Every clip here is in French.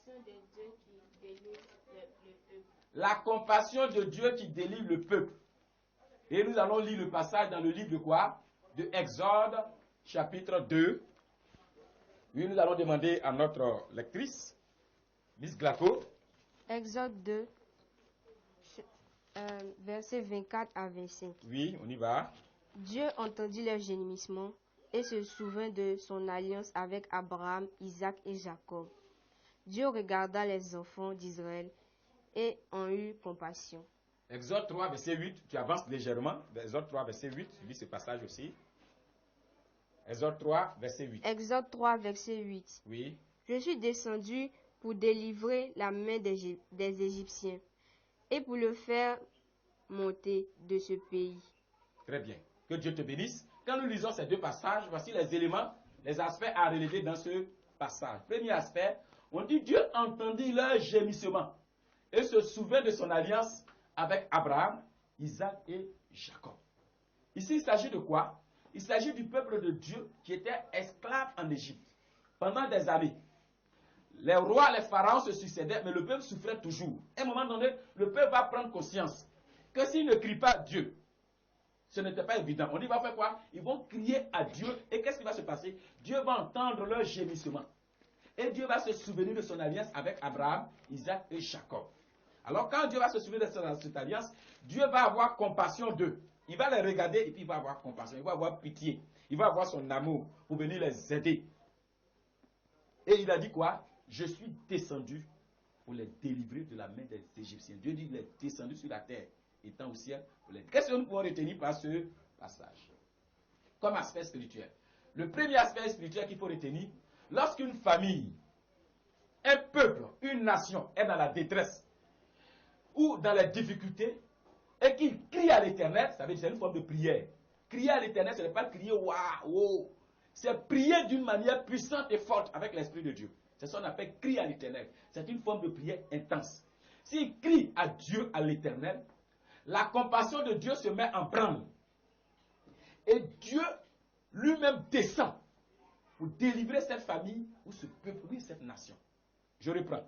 compassion de Dieu qui délivre le peuple. La compassion de Dieu qui délivre le peuple. Et nous allons lire le passage dans le livre de quoi? De Exode, chapitre 2. Oui, nous allons demander à notre lectrice, Miss Glaco. Exode 2, versets 24 à 25. Oui, on y va. Dieu entendit leur gémissement et se souvint de son alliance avec Abraham, Isaac et Jacob. Dieu regarda les enfants d'Israël et en eut compassion. Exode 3, verset 8, tu avances légèrement. Exode 3, verset 8, tu lis ce passage aussi. Exode 3, verset 8. Exode 3, verset 8. Oui. Je suis descendu pour délivrer la main des Égyptiens et pour le faire monter de ce pays. Très bien. Que Dieu te bénisse. Quand nous lisons ces deux passages, voici les éléments, les aspects à relever dans ce passage. Premier aspect, on dit Dieu entendit leur gémissement et se souvint de son alliance avec Abraham, Isaac et Jacob. Ici, il s'agit de quoi? Il s'agit du peuple de Dieu qui était esclave en Égypte pendant des années. Les rois, les pharaons se succédaient, mais le peuple souffrait toujours. À un moment donné, le peuple va prendre conscience que s'il ne crie pas Dieu, ce n'était pas évident. On dit, va faire quoi? Ils vont crier à Dieu. Et qu'est-ce qui va se passer? Dieu va entendre leur gémissement. Et Dieu va se souvenir de son alliance avec Abraham, Isaac et Jacob. Alors quand Dieu va se souvenir de cette alliance, Dieu va avoir compassion d'eux. Il va les regarder et puis il va avoir compassion. Il va avoir pitié. Il va avoir son amour pour venir les aider. Et il a dit quoi? Je suis descendu pour les délivrer de la main des Égyptiens. Dieu dit qu'il est descendu sur la terre, étant au ciel. Qu'est-ce que nous pouvons retenir par ce passage? Comme aspect spirituel. Le premier aspect spirituel qu'il faut retenir, lorsqu'une famille, un peuple, une nation est dans la détresse ou dans les difficultés et qu'il crie à l'Éternel, ça veut dire c'est une forme de prière. Crier à l'Éternel, ce n'est pas crier waouh, c'est prier d'une manière puissante et forte avec l'Esprit de Dieu. C'est ce qu'on appelle crier à l'Éternel. C'est une forme de prière intense. S'il crie à Dieu, à l'Éternel, la compassion de Dieu se met en branle. Et Dieu lui-même descend pour délivrer cette famille ou ce peuple ou cette nation. Je reprends.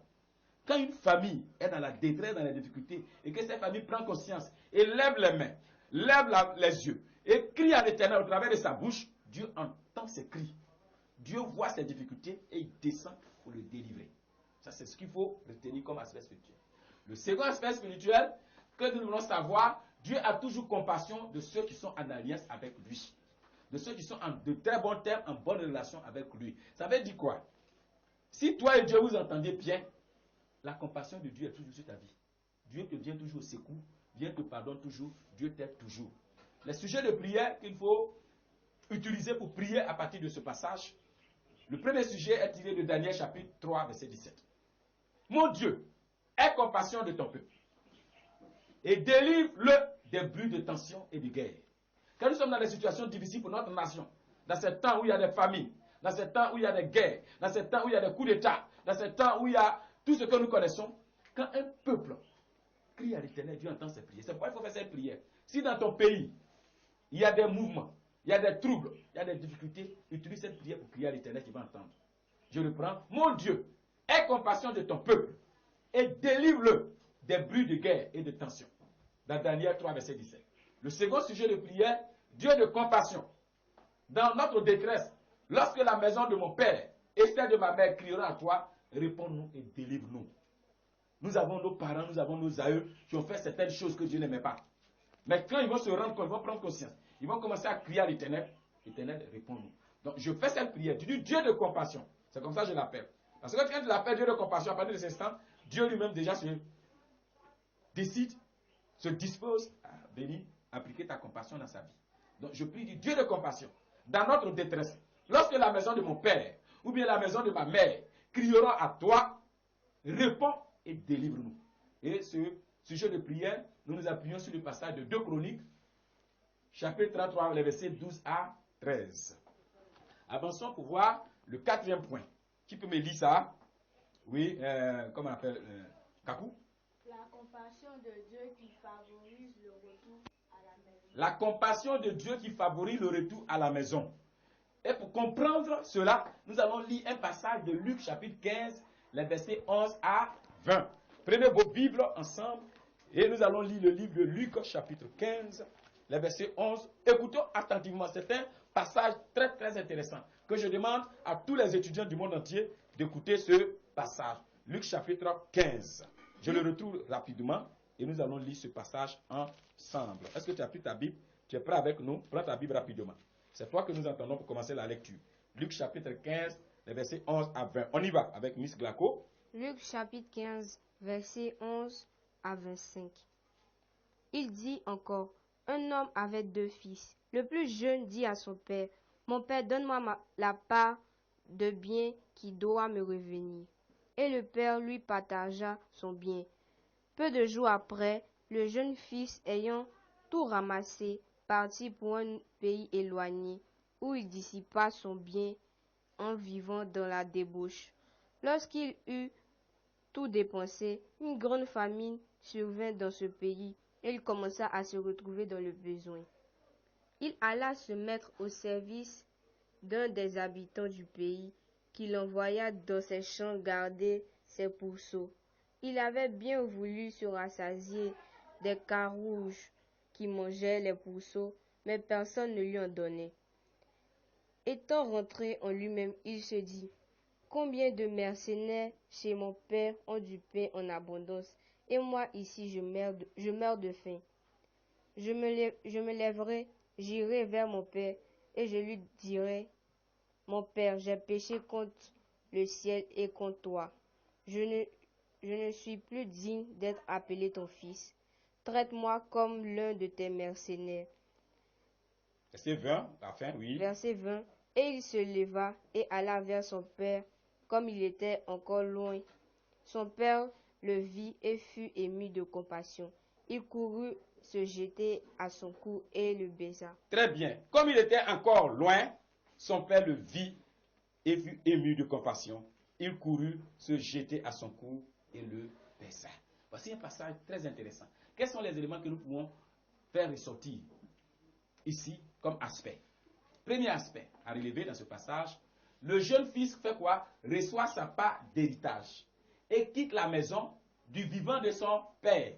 Quand une famille est dans la détresse, dans la difficulté, et que cette famille prend conscience et lève les mains, lève les yeux, et crie à l'Éternel au travers de sa bouche, Dieu entend ses cris. Dieu voit ses difficultés et il descend pour le délivrer. Ça, c'est ce qu'il faut retenir comme aspect spirituel. Le second aspect spirituel que nous devons savoir, Dieu a toujours compassion de ceux qui sont en alliance avec lui. De ceux qui sont en de très bons termes, en bonne relation avec lui. Ça veut dire quoi? Si toi et Dieu vous entendez bien, la compassion de Dieu est toujours sur ta vie. Dieu te vient toujours au secours, Dieu te pardonne toujours, Dieu t'aide toujours. Les sujets de prière qu'il faut utiliser pour prier à partir de ce passage, le premier sujet est tiré de Daniel chapitre 3, verset 17. Mon Dieu, aie compassion de ton peuple et délivre-le des bruits de tension et de guerre. Quand nous sommes dans des situations difficiles pour notre nation, dans ce temps où il y a des famines, dans ce temps où il y a des guerres, dans ce temps où il y a des coups d'État, dans ce temps où il y a tout ce que nous connaissons, quand un peuple crie à l'Éternel, Dieu entend ses prières. C'est pourquoi il faut faire cette prière. Si dans ton pays, il y a des mouvements, il y a des troubles, il y a des difficultés, utilise cette prière pour crier à l'Éternel qui va entendre. Je reprends. Mon Dieu, aie compassion de ton peuple et délivre-le des bruits de guerre et de tension. Dans Daniel 3, verset 17. Le second sujet de prière, Dieu de compassion. Dans notre détresse, lorsque la maison de mon père et celle de ma mère crieront à toi, réponds-nous et délivre-nous. Nous avons nos parents, nous avons nos aïeux qui ont fait certaines choses que Dieu n'aimait pas. Mais quand ils vont se rendre compte, ils vont prendre conscience, ils vont commencer à crier à l'Éternel. L'Éternel, réponds-nous. Donc je fais cette prière. Tu dis Dieu de compassion. C'est comme ça que je l'appelle. Parce que quand tu l'appelles Dieu de compassion, à partir de cet instant, Dieu lui-même déjà se décide, se dispose à venir appliquer ta compassion dans sa vie. Donc je prie du Dieu de compassion. Dans notre détresse, lorsque la maison de mon père ou bien la maison de ma mère crieront à toi, réponds et délivre-nous. Et ce sujet de prière, nous nous appuyons sur le passage de 2 Chroniques, chapitre 33, les versets 12 à 13. Avançons pour voir le 4e point. Qui peut me lire ça? Oui, comment on appelle Kakou? La compassion de Dieu qui favorise le retour à la maison. La compassion de Dieu qui favorise le retour à la maison. Et pour comprendre cela, nous allons lire un passage de Luc chapitre 15, les versets 11 à 20. Prenez vos Bibles ensemble et nous allons lire le livre de Luc, chapitre 15, les versets 11. Écoutons attentivement, c'est un passage très très intéressant que je demande à tous les étudiants du monde entier d'écouter ce passage. Luc chapitre 15. Je le retrouve rapidement et nous allons lire ce passage ensemble. Est-ce que tu as pris ta Bible? Tu es prêt avec nous? Prends ta Bible rapidement. C'est toi que nous entendons pour commencer la lecture. Luc chapitre 15, les versets 11 à 20. On y va avec Miss Glaco. Luc chapitre 15, versets 11 à 25. Il dit encore, un homme avait 2 fils. Le plus jeune dit à son père, mon père, donne-moi la part de bien qui doit me revenir. Et le père lui partagea son bien. Peu de jours après, le jeune fils ayant tout ramassé, partit pour un pays éloigné, où il dissipa son bien en vivant dans la débauche. Lorsqu'il eut tout dépensé, une grande famine survint dans ce pays, et il commença à se retrouver dans le besoin. Il alla se mettre au service d'un des habitants du pays, qui l'envoya dans ses champs garder ses pourceaux. Il avait bien voulu se rassasier des carouges qui mangeaient les pourceaux, mais personne ne lui en donnait. Étant rentré en lui-même, il se dit, combien de mercenaires chez mon père ont du pain en abondance, et moi ici je meurs de faim. Je me lèverai, j'irai vers mon père, et je lui dirai, mon père, j'ai péché contre le ciel et contre toi. Je ne suis plus digne d'être appelé ton fils. Traite-moi comme l'un de tes mercenaires. Verset 20, la fin, oui. Verset 20. Et il se leva et alla vers son père, comme il était encore loin. Son père le vit et fut ému de compassion. Il courut se jeter à son cou et le baisa. Très bien. Comme il était encore loin, son père le vit et fut ému de compassion. Il courut se jeter à son cou et le baisa. Voici un passage très intéressant. Quels sont les éléments que nous pouvons faire ressortir ici comme aspect? Premier aspect à relever dans ce passage, le jeune fils fait quoi? Reçoit sa part d'héritage et quitte la maison du vivant de son père.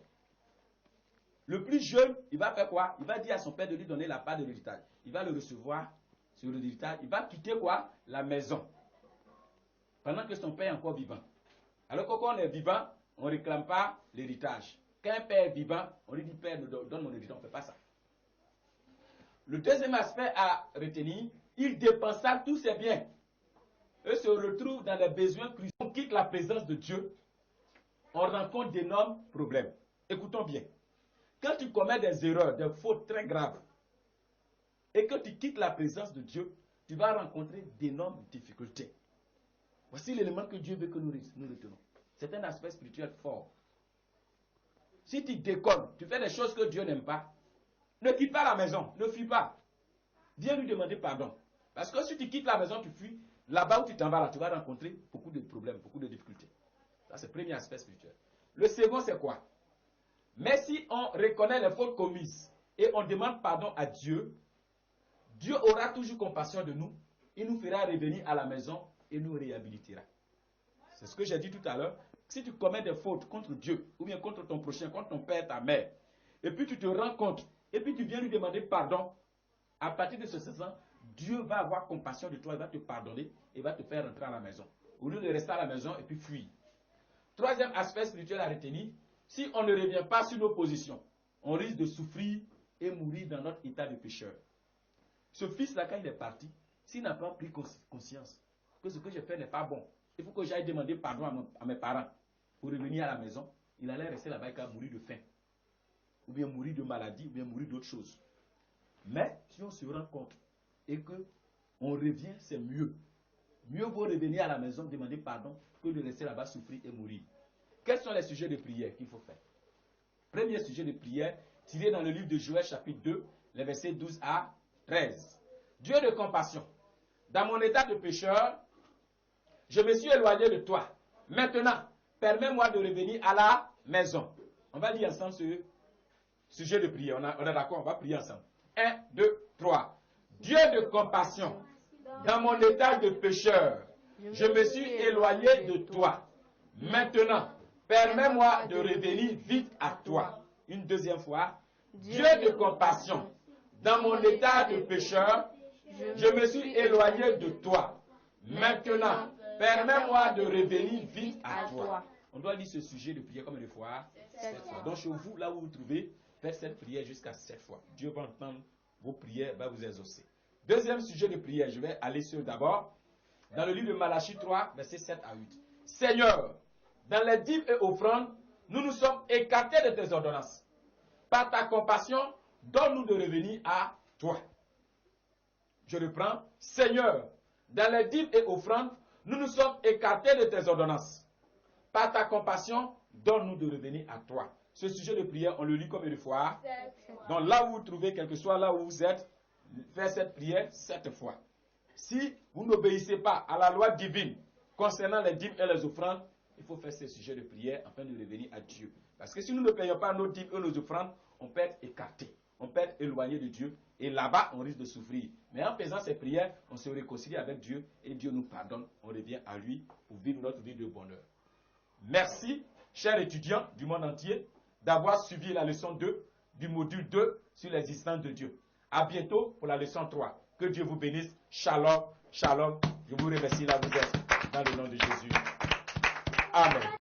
Le plus jeune, il va faire quoi? Il va dire à son père de lui donner la part de l'héritage. Il va le recevoir sur l'héritage. Il va quitter quoi? La maison. Pendant que son père est encore vivant. Alors que quand on est vivant, on ne réclame pas l'héritage. Quand un père est vivant, on lui dit, père, donne mon héritage. On ne fait pas ça. Le deuxième aspect à retenir, il dépensa tous ses biens. Et se retrouve dans les besoins cruciaux. On quitte la présence de Dieu, on rencontre d'énormes problèmes. Écoutons bien. Quand tu commets des erreurs, des fautes très graves, et que tu quittes la présence de Dieu, tu vas rencontrer d'énormes difficultés. Voici l'élément que Dieu veut que nous retenons. C'est un aspect spirituel fort. Si tu déconnes, tu fais des choses que Dieu n'aime pas, ne quitte pas la maison, ne fuis pas. Viens lui demander pardon. Parce que si tu quittes la maison, tu fuis, là-bas où tu t'en vas, là, tu vas rencontrer beaucoup de problèmes, beaucoup de difficultés. Ça, c'est le premier aspect spirituel. Le second, c'est quoi? Mais si on reconnaît les fautes commises et on demande pardon à Dieu, Dieu aura toujours compassion de nous, il nous fera revenir à la maison et nous réhabilitera. C'est ce que j'ai dit tout à l'heure. Si tu commets des fautes contre Dieu, ou bien contre ton prochain, contre ton père, ta mère, et puis tu te rends compte, et puis tu viens lui demander pardon, à partir de ce moment, Dieu va avoir compassion de toi, il va te pardonner, et va te faire rentrer à la maison. Au lieu de rester à la maison et puis fuir. Troisième aspect spirituel à retenir, si on ne revient pas sur nos positions, on risque de souffrir et mourir dans notre état de pécheur. Ce fils-là, quand il est parti, s'il n'a pas pris conscience que ce que j'ai fait n'est pas bon, il faut que j'aille demander pardon à mes parents pour revenir à la maison, il allait rester là-bas et mourir de faim, ou bien mourir de maladie, ou bien mourir d'autres choses. Mais si on se rend compte et que on revient, c'est mieux. Mieux vaut revenir à la maison, demander pardon, que de rester là-bas, souffrir et mourir. Quels sont les sujets de prière qu'il faut faire? Premier sujet de prière, tiré dans le livre de Joël, chapitre 2, les versets 12 à 13. Dieu de compassion, dans mon état de pécheur, je me suis éloigné de toi. Maintenant, permets-moi de revenir à la maison. On va lire ensemble ce sujet de prière. On est d'accord, on va prier ensemble. 1, 2, 3. Dieu de compassion, dans mon état de pécheur, je me suis éloigné de toi. Maintenant, permets-moi de revenir vite à toi. Une deuxième fois. Dieu de compassion, dans mon état de pécheur, je me suis éloigné de toi. Maintenant, permets-moi de revenir vite à toi. On doit lire ce sujet de prière combien de fois? 7 fois. Donc chez vous, là où vous vous trouvez, faites cette prière jusqu'à 7 fois. Dieu va entendre vos prières, va vous exaucer. Deuxième sujet de prière, je vais aller sur d'abord, dans le livre de Malachie 3, versets 7 à 8. Seigneur, dans les dîmes et offrandes, nous nous sommes écartés de tes ordonnances. Par ta compassion, donne-nous de revenir à toi. Je reprends. Seigneur, dans les dîmes et offrandes, nous nous sommes écartés de tes ordonnances. Par ta compassion, donne-nous de revenir à toi. Ce sujet de prière, on le lit combien de fois? 7 fois. Donc là où vous trouvez, quel que soit là où vous êtes, faites cette prière 7 fois. Si vous n'obéissez pas à la loi divine concernant les dîmes et les offrandes, il faut faire ce sujet de prière afin de revenir à Dieu. Parce que si nous ne payons pas nos dîmes et nos offrandes, on peut être écarté, on peut être éloigné de Dieu. Et là-bas, on risque de souffrir. Mais en faisant ces prières, on se réconcilie avec Dieu et Dieu nous pardonne. On revient à lui pour vivre notre vie de bonheur. Merci, chers étudiants du monde entier, d'avoir suivi la leçon 2 du module 2 sur l'existence de Dieu. À bientôt pour la leçon 3. Que Dieu vous bénisse. Shalom, shalom. Je vous remercie là où vous êtes. Dans le nom de Jésus. Amen.